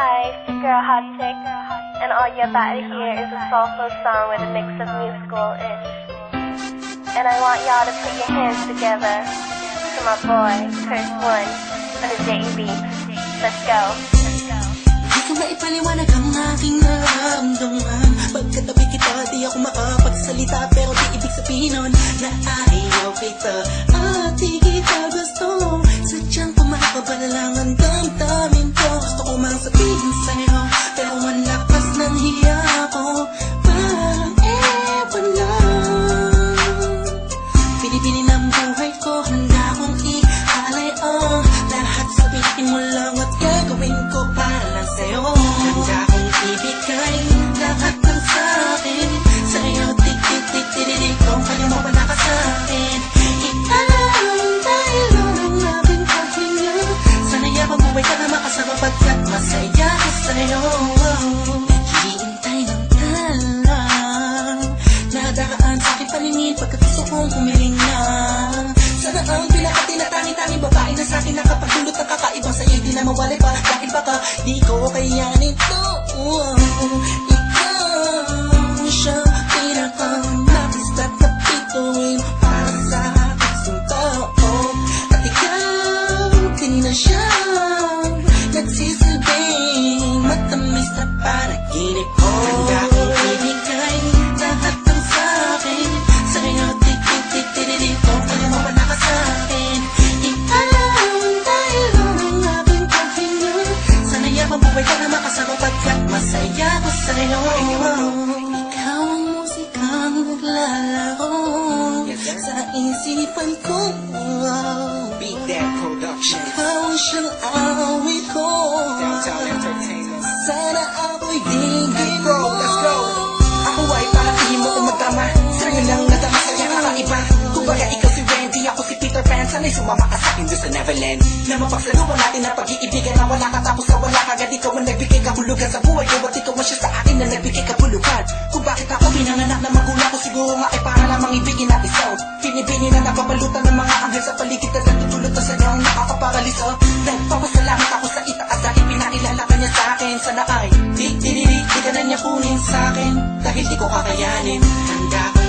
Hi, it's your girl Hot Chick, and all you're about to hear is a soulful song with a mix of musical-ish. And I want y'all to put your hands together to my boy, Curse One, on the JB. Let's go. Di ko maipaliwanag ang aking nararamdaman. Pagkatabi kita, di ako makapagsalita, pero di ibig sabihin nun na ayaw kita at di kita gusto. Sadyang kumakabala lang ang damdamin ko. Gusto ko mang sabihin sa'yo, pero ang lakas ng hiya ko. Parang ewan lang. Pinipili ng buhay ko, handa kong ihalay ang lahat. Sabihin mo lang at gagawin ko para lang sa'yo. Handa kong ibigay lahat ng sa'kin sa'yo. Tik-tik-tik-tik-tik, kung kaya mo ba ka sa'kin? Ikaw dahil lang namin pahinga. Sana'y abang buhay ka na makasama pagkat masaya ko sa'yo. Naghihintay ng talang nadaraan sa'kin paningin pagkat gusto kong humiling na. Sana ang pinakatinatangin-tanging babae na sa'kin nakapagdulot ng kakaibang sa'yo di na mawalay pa. Dahil baka di ko kayanin to. Ikaw siya pinakanapis at napituin para sa aking tao. At ikaw kanina siya nagsisilbing matamis na panaginip ko. Handa kong ibigay lahat ng sa'kin sa'yo. Tik-tik-tik-tik-tik, kung kaya mo ba nakasa'kin? Ikaw dahil lang ang aking pahinga. Sana'y abang buhay ka na makasama pagkat masaya ko sa'yo. Ikaw ang musikang naglalaro sa isipan ko. Beat That Productions, Ikaw ang siyang awit ko. Downtown Entertainment. Sana ako'y digin mo. Let's go. Ako ay parating mo kung magdrama. Sa'yo lang nadama sa'yo kakaiba. Kumbaga ikaw si Wendy, ako si Peter Pan. Sana'y sumama ka sa'kin doon sa Neverland. Na mapagsaluhan natin ang pag-iibigan na wala ka tapos na wala ka. Agad ikaw ang nagbigay kahulugan sa buhay ko. At ikaw ang siya sa akin na nagbigay kabulukan. Kung bakit ako pinanganak na magulang ko, siguro nga ay para lamang ibigin natin sa pinibini na napapalutan ng mga anghel sa paligid at natutulot na sa ang nakakaparaliso. Nagpapasalamat ako sa itaas dahil pinakilala ka niya sa akin. Sana ay di ka na niya kunin sa akin dahil di ko kakayanin. Handa ko